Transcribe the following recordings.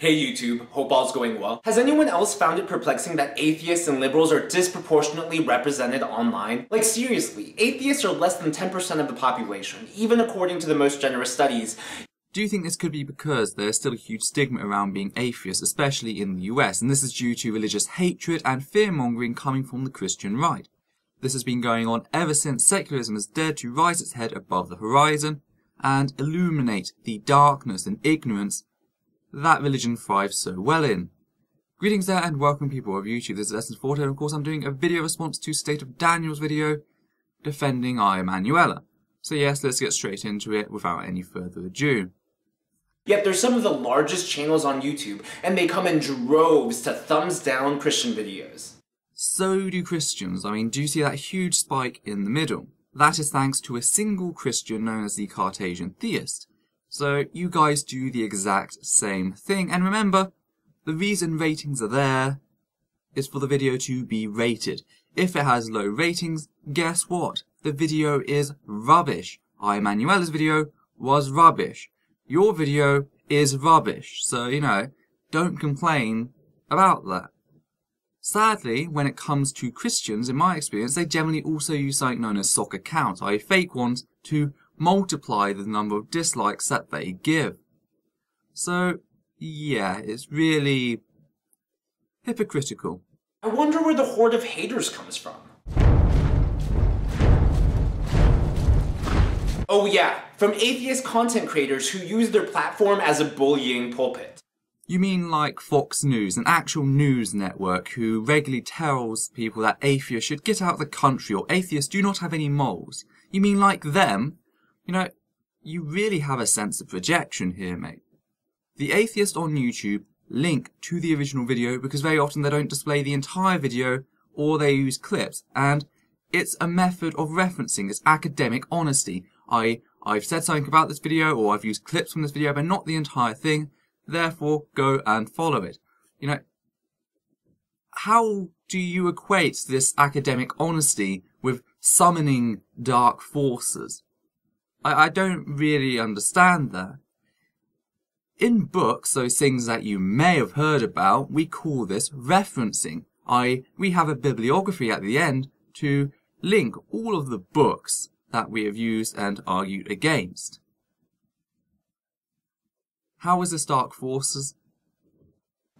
Hey YouTube, hope all's going well. Has anyone else found it perplexing that atheists and liberals are disproportionately represented online? Like seriously, atheists are less than 10% of the population, even according to the most generous studies. Do you think this could be because there's still a huge stigma around being atheist, especially in the US, and this is due to religious hatred and fear-mongering coming from the Christian right? This has been going on ever since secularism has dared to rise its head above the horizon and illuminate the darkness and ignorance that religion thrives so well in. Greetings there and welcome people of YouTube, this is Lesson 40 and of course I'm doing a video response to StateOfDaniel's video defending iEmanuella. So yes, let's get straight into it without any further ado. Yet they're some of the largest channels on YouTube, and they come in droves to thumbs down Christian videos. So do Christians. I mean, do you see that huge spike in the middle? That is thanks to a single Christian known as the Cartesian theist. So you guys do the exact same thing, and remember, the reason ratings are there is for the video to be rated. If it has low ratings, guess what? The video is rubbish. iEmanuella's video was rubbish. Your video is rubbish, so, don't complain about that. Sadly, when it comes to Christians, in my experience, they generally also use something known as soccer count, i.e. fake ones, to multiply the number of dislikes that they give. So, yeah, it's really hypocritical. I wonder where the horde of haters comes from. Oh yeah, from atheist content creators who use their platform as a bullying pulpit. You mean like Fox News, an actual news network who regularly tells people that atheists should get out of the country or atheists do not have any morals? You mean like them? You really have a sense of projection here, mate. The atheists on YouTube link to the original video because very often they don't display the entire video or they use clips, and it's a method of referencing. It's academic honesty. I've said something about this video or I've used clips from this video but not the entire thing, therefore go and follow it. How do you equate this academic honesty with summoning dark forces? I don't really understand that. In books, those things that you may have heard about, we call this referencing. We have a bibliography at the end to link all of the books that we have used and argued against. How is this dark forces?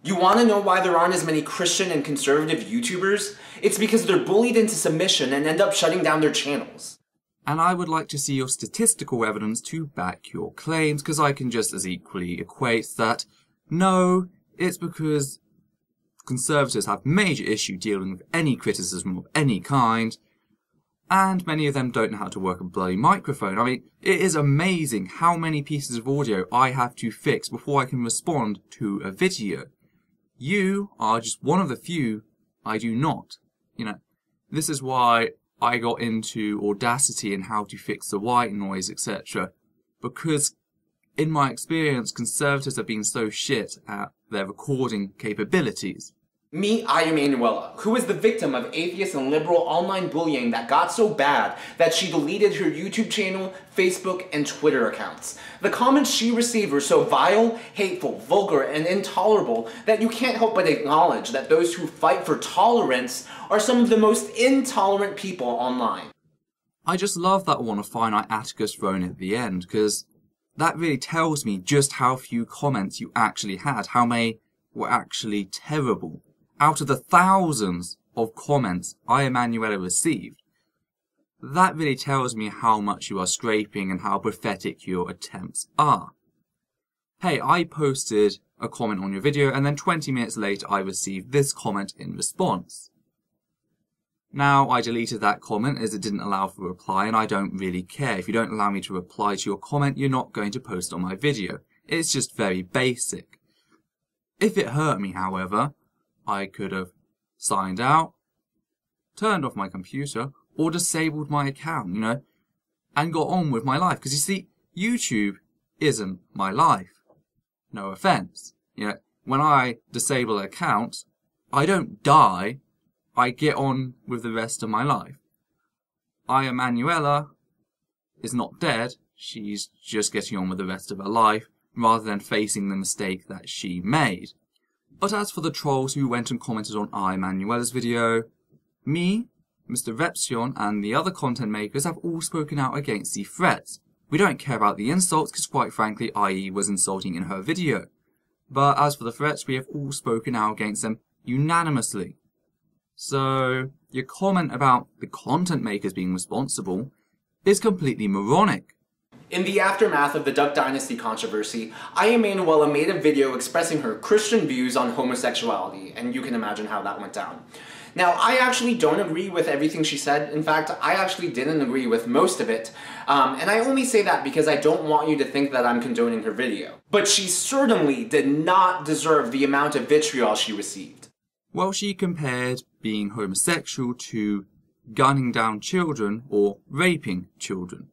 You want to know why there aren't as many Christian and conservative YouTubers? It's because they're bullied into submission and end up shutting down their channels. And I would like to see your statistical evidence to back your claims, because I can just as equally equate that, no, it's because conservatives have major issue dealing with any criticism of any kind, and many of them don't know how to work a bloody microphone. I mean, it is amazing how many pieces of audio I have to fix before I can respond to a video. You are just one of the few I do not. This is why I got into Audacity and how to fix the white noise, etc. Because, in my experience, conservatives have been so shit at their recording capabilities. Meet iEmanuella, who is the victim of atheist and liberal online bullying that got so bad that she deleted her YouTube channel, Facebook, and Twitter accounts. The comments she received were so vile, hateful, vulgar, and intolerable that you can't help but acknowledge that those who fight for tolerance are some of the most intolerant people online. I just love that one of finite Atticus thrown at the end, because that really tells me just how few comments you actually had, how many were actually terrible. Out of the thousands of comments iEmanuella received, that really tells me how much you are scraping and how pathetic your attempts are. Hey, I posted a comment on your video and then 20 minutes later I received this comment in response. Now, I deleted that comment as it didn't allow for a reply, and I don't really care. If you don't allow me to reply to your comment, you're not going to post on my video. It's just very basic. If it hurt me, however, I could have signed out, turned off my computer, or disabled my account, and got on with my life. Because you see, YouTube isn't my life. No offense. When I disable an account, I don't die, I get on with the rest of my life. iEmanuella is not dead, she's just getting on with the rest of her life, rather than facing the mistake that she made. But as for the trolls who went and commented on iEmanuella's video, me, Mr. Repzion, and the other content makers have all spoken out against the threats. We don't care about the insults because quite frankly IE was insulting in her video. But as for the threats, we have all spoken out against them unanimously. So, your comment about the content makers being responsible is completely moronic. In the aftermath of the Duck Dynasty controversy, iEmanuella made a video expressing her Christian views on homosexuality, and you can imagine how that went down. Now, I actually don't agree with everything she said. In fact, I actually didn't agree with most of it. And I only say that because I don't want you to think that I'm condoning her video. But she certainly did not deserve the amount of vitriol she received. Well, she compared being homosexual to gunning down children or raping children,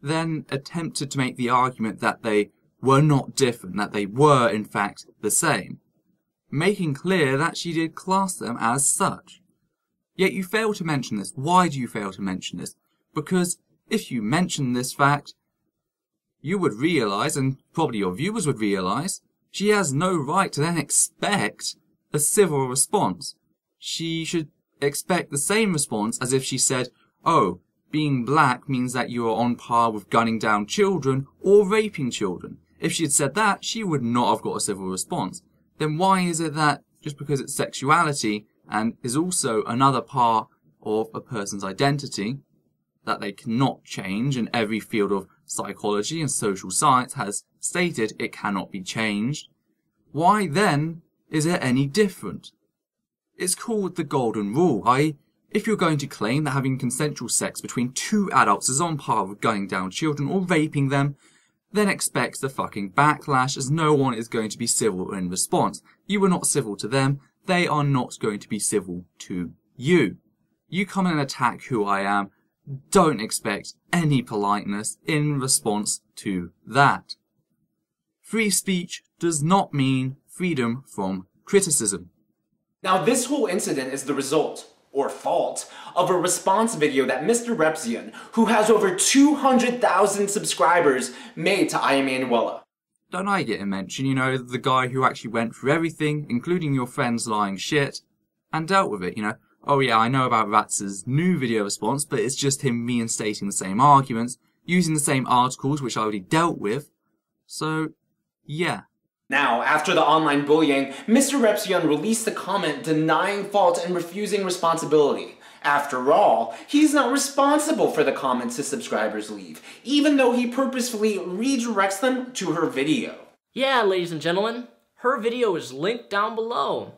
then attempted to make the argument that they were not different, that they were in fact the same, making clear that she did class them as such. Yet you fail to mention this. Why do you fail to mention this? Because if you mention this fact, you would realise, and probably your viewers would realise, she has no right to then expect a civil response. She should expect the same response as if she said, oh, being black means that you are on par with gunning down children or raping children. If she had said that, she would not have got a civil response. Then why is it that just because it's sexuality and is also another part of a person's identity that they cannot change, and every field of psychology and social science has stated it cannot be changed, why then is it any different? It's called the golden rule, i.e., if you're going to claim that having consensual sex between two adults is on par with gunning down children or raping them, then expect the fucking backlash, as no one is going to be civil in response. You were not civil to them, they are not going to be civil to you. You come and attack who I am, don't expect any politeness in response to that. Free speech does not mean freedom from criticism. Now this whole incident is the result, or fault, of a response video that Mr. Repzion, who has over 200,000 subscribers, made to iEmanuella. Don't I get a mention, you know, the guy who actually went through everything, including your friends lying shit, and dealt with it, you know? Oh yeah, I know about Raatzy's new video response, but it's just him reinstating the same arguments, using the same articles which I already dealt with, so, yeah. Now, after the online bullying, Mr. Repzion released a comment denying fault and refusing responsibility. After all, he's not responsible for the comments his subscribers leave, even though he purposefully redirects them to her video. Yeah, ladies and gentlemen, her video is linked down below.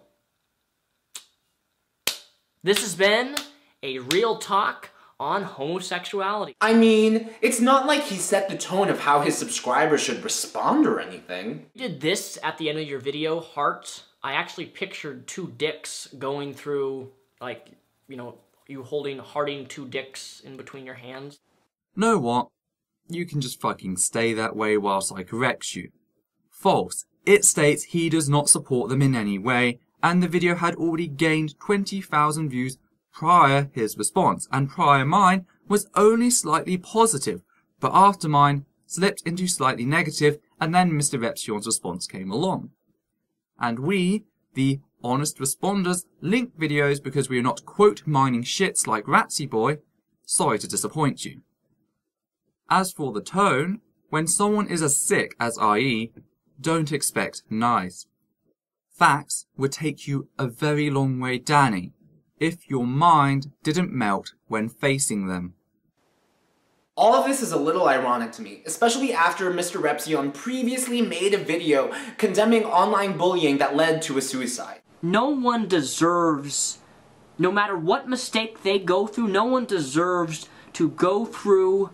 This has been a real talk on homosexuality. I mean, it's not like he set the tone of how his subscribers should respond or anything. You did this at the end of your video, hearts. I actually pictured two dicks going through, like, you know, you hearting two dicks in between your hands. Know what? You can just fucking stay that way whilst I correct you. False. It states he does not support them in any way, and the video had already gained 20,000 views prior his response, and prior mine was only slightly positive, but after mine slipped into slightly negative, and then Mr. Repzion's response came along. And we, the honest responders, link videos because we are not quote mining shits like Raatzy boy. Sorry to disappoint you. As for the tone, when someone is as sick as IE, don't expect nice. Facts would take you a very long way, Danny, if your mind didn't melt when facing them. All of this is a little ironic to me, especially after Mr. Repzion previously made a video condemning online bullying that led to a suicide. No one deserves, no matter what mistake they go through, no one deserves to go through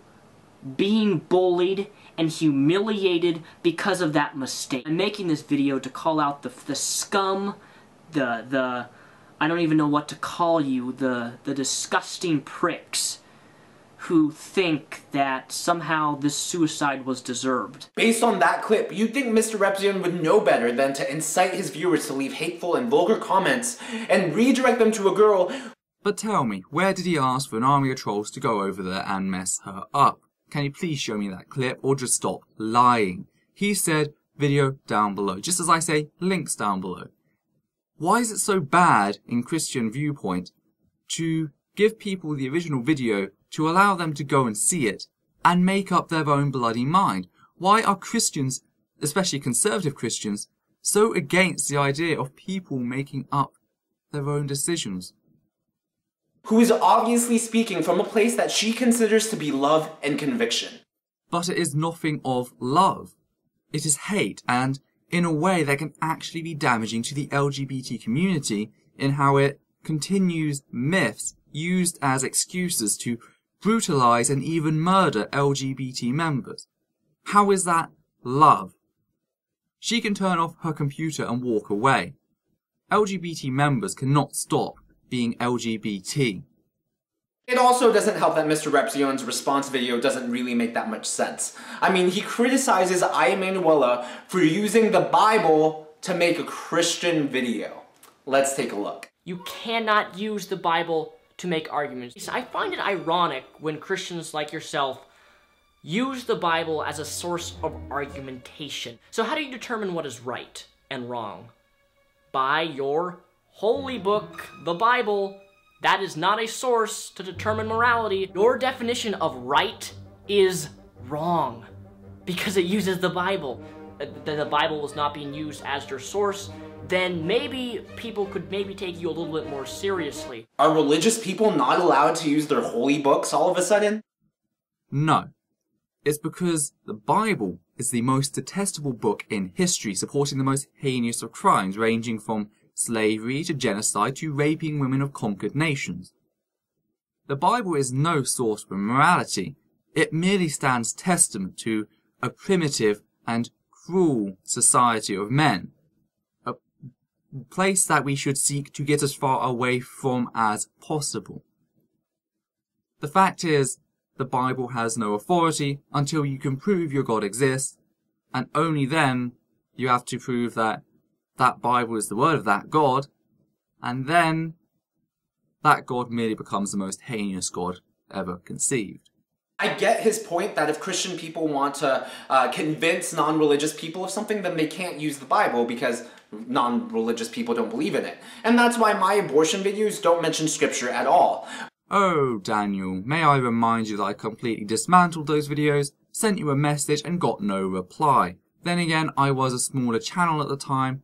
being bullied and humiliated because of that mistake. I'm making this video to call out the scum, the I don't even know what to call you, the disgusting pricks who think that somehow this suicide was deserved. Based on that clip, you'd think Mr. Repzion would know better than to incite his viewers to leave hateful and vulgar comments and redirect them to a girl. But tell me, where did he ask for an army of trolls to go over there and mess her up? Can you please show me that clip or just stop lying? He said, video down below, just as I say links down below. Why is it so bad in Christian viewpoint to give people the original video to allow them to go and see it and make up their own bloody mind? Why are Christians, especially conservative Christians, so against the idea of people making up their own decisions? Who is obviously speaking from a place that she considers to be love and conviction. But it is nothing of love. It is hate, and in a way that can actually be damaging to the LGBT community in how it continues myths used as excuses to brutalize and even murder LGBT members. How is that love? She can turn off her computer and walk away. LGBT members cannot stop being LGBT. It also doesn't help that Mr. Repzion's response video doesn't really make that much sense. I mean, he criticizes iEmanuella for using the Bible to make a Christian video. Let's take a look. You cannot use the Bible to make arguments. I find it ironic when Christians like yourself use the Bible as a source of argumentation. So how do you determine what is right and wrong? By your holy book, the Bible. That is not a source to determine morality. Your definition of right is wrong because it uses the Bible. The Bible was not being used as your source, then maybe people could maybe take you a little bit more seriously. Are religious people not allowed to use their holy books all of a sudden? No. It's because the Bible is the most detestable book in history, supporting the most heinous of crimes, ranging from slavery to genocide to raping women of conquered nations. The Bible is no source for morality. It merely stands testament to a primitive and cruel society of men, a place that we should seek to get as far away from as possible. The fact is, the Bible has no authority until you can prove your God exists, and only then you have to prove that that Bible is the word of that God, and then that God merely becomes the most heinous God ever conceived. I get his point that if Christian people want to convince non-religious people of something, then they can't use the Bible because non-religious people don't believe in it. And that's why my abortion videos don't mention scripture at all. Oh, Daniel, may I remind you that I completely dismantled those videos, sent you a message and got no reply. Then again, I was a smaller channel at the time.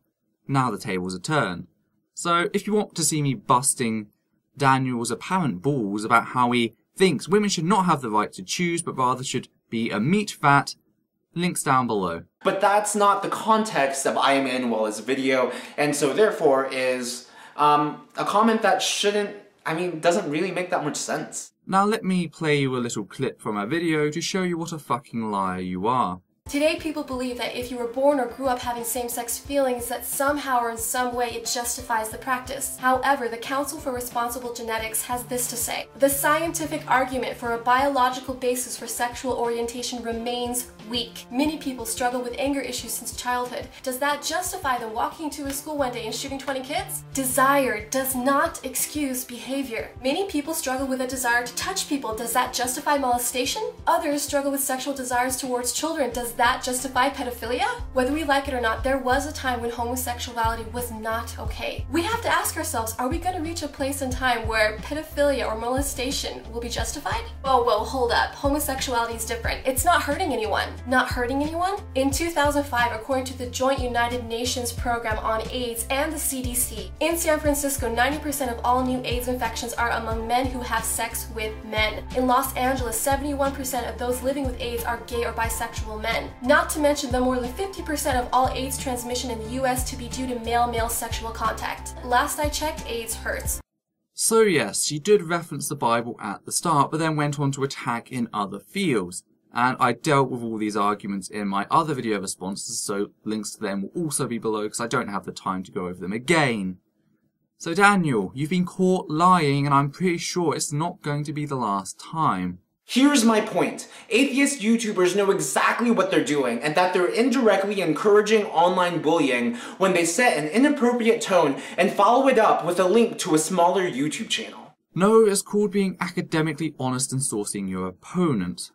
Now the tables are turned. So if you want to see me busting Daniel's apparent balls about how he thinks women should not have the right to choose, but rather should be a meat fat, links down below. But that's not the context of iEmanuella's video, and so therefore is a comment that doesn't really make that much sense. Now let me play you a little clip from our video to show you what a fucking liar you are. Today, people believe that if you were born or grew up having same-sex feelings, that somehow or in some way it justifies the practice. However, the Council for Responsible Genetics has this to say. The scientific argument for a biological basis for sexual orientation remains weak. Many people struggle with anger issues since childhood. Does that justify them walking to a school one day and shooting 20 kids? Desire does not excuse behavior. Many people struggle with a desire to touch people. Does that justify molestation? Others struggle with sexual desires towards children. Does that justify pedophilia? Whether we like it or not, there was a time when homosexuality was not okay. We have to ask ourselves, are we going to reach a place in time where pedophilia or molestation will be justified? Whoa, hold up. Homosexuality is different. It's not hurting anyone. Not hurting anyone? In 2005, according to the Joint United Nations Program on AIDS and the CDC, in San Francisco, 90% of all new AIDS infections are among men who have sex with men. In Los Angeles, 71% of those living with AIDS are gay or bisexual men. Not to mention the more than 50% of all AIDS transmission in the US to be due to male-male sexual contact. Last I checked, AIDS hurts. So yes, she did reference the Bible at the start, but then went on to attack in other fields. And I dealt with all these arguments in my other video responses, so links to them will also be below because I don't have the time to go over them again. So Daniel, you've been caught lying, and I'm pretty sure it's not going to be the last time. Here's my point. Atheist YouTubers know exactly what they're doing, and that they're indirectly encouraging online bullying when they set an inappropriate tone and follow it up with a link to a smaller YouTube channel. No, it's called being academically honest and sourcing your opponent.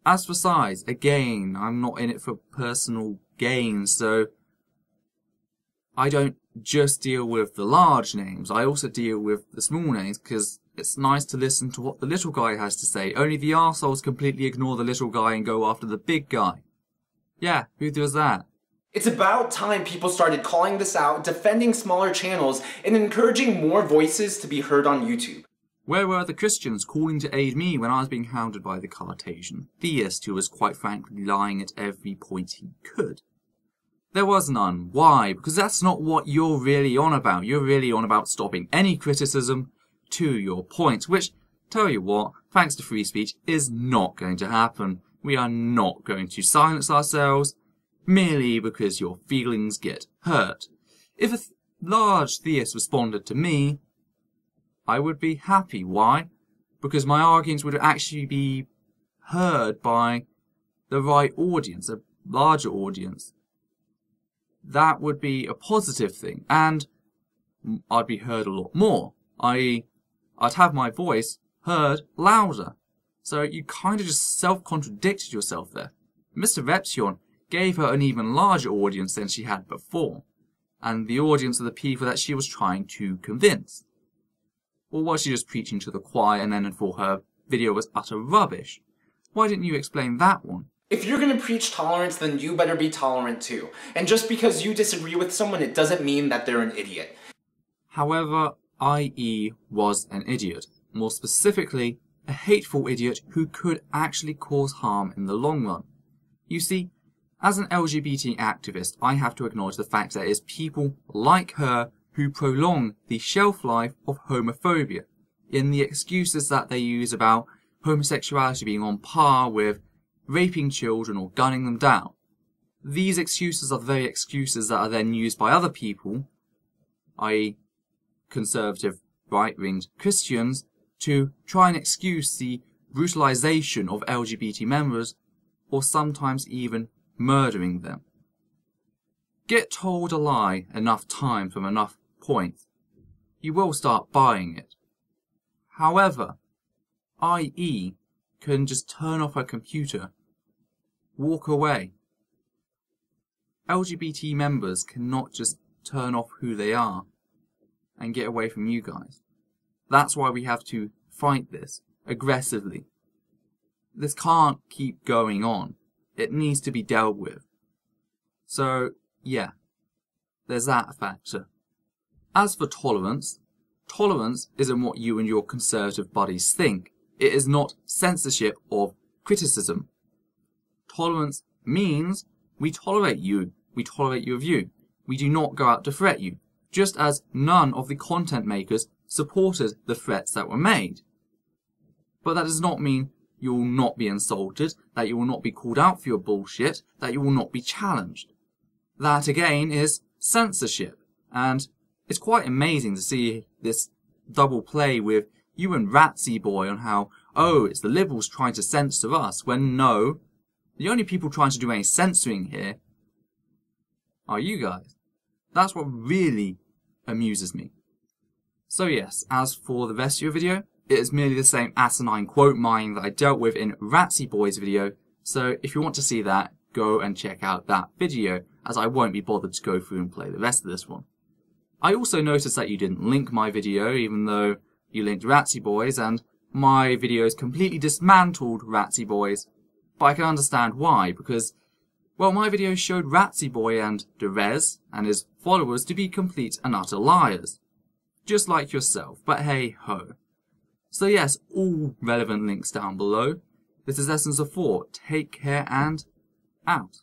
As for size, again, I'm not in it for personal gain, so I don't just deal with the large names, I also deal with the small names, because it's nice to listen to what the little guy has to say. Only the arseholes completely ignore the little guy and go after the big guy. Yeah, who does that? It's about time people started calling this out, defending smaller channels, and encouraging more voices to be heard on YouTube. Where were the Christians calling to aid me when I was being hounded by the Cartesian theist who was quite frankly lying at every point he could? There was none. Why? Because that's not what you're really on about. You're really on about stopping any criticism to your point, which, tell you what, thanks to free speech, is not going to happen. We are not going to silence ourselves merely because your feelings get hurt. If a large theist responded to me, I would be happy. Why? Because my arguments would actually be heard by the right audience, a larger audience. That would be a positive thing, and I'd be heard a lot more. I'd have my voice heard louder. So you kind of just self-contradicted yourself there. Mr. Repzion gave her an even larger audience than she had before, and the audience of the people that she was trying to convince. Or was she just preaching to the choir and then for her video was utter rubbish? Why didn't you explain that one? If you're gonna preach tolerance, then you better be tolerant too. And just because you disagree with someone, it doesn't mean that they're an idiot. However, IE was an idiot. More specifically, a hateful idiot who could actually cause harm in the long run. You see, as an LGBT activist, I have to acknowledge the fact that it is people like her who prolong the shelf life of homophobia in the excuses that they use about homosexuality being on par with raping children or gunning them down. These excuses are the very excuses that are then used by other people, i.e. conservative right-winged Christians, to try and excuse the brutalization of LGBT members, or sometimes even murdering them. Get told a lie enough times from enough points, you will start buying it. However, IE can just turn off her computer, walk away. LGBT members cannot just turn off who they are and get away from you guys. That's why we have to fight this aggressively. This can't keep going on. It needs to be dealt with. So, yeah, there's that factor. As for tolerance, tolerance isn't what you and your conservative buddies think. It is not censorship of criticism. Tolerance means we tolerate you. We tolerate your view. We do not go out to threat you, just as none of the content makers supported the threats that were made. But that does not mean you will not be insulted, that you will not be called out for your bullshit, that you will not be challenged. That again is censorship, and it's quite amazing to see this double play with you and Raatzy boy on how, oh, it's the liberals trying to censor us, when no, the only people trying to do any censoring here are you guys. That's what really amuses me. So yes, as for the rest of your video, it is merely the same asinine quote mining that I dealt with in Raatzy boy's video, so if you want to see that, go and check out that video, as I won't be bothered to go through and play the rest of this one. I also noticed that you didn't link my video, even though you linked Raatzy boys, and my videos completely dismantled Raatzy boys. But I can understand why, because, well, my videos showed Raatzy boy and Derez and his followers to be complete and utter liars. Just like yourself, but hey ho. So yes, all relevant links down below. This is Essence of 4. Take care and out.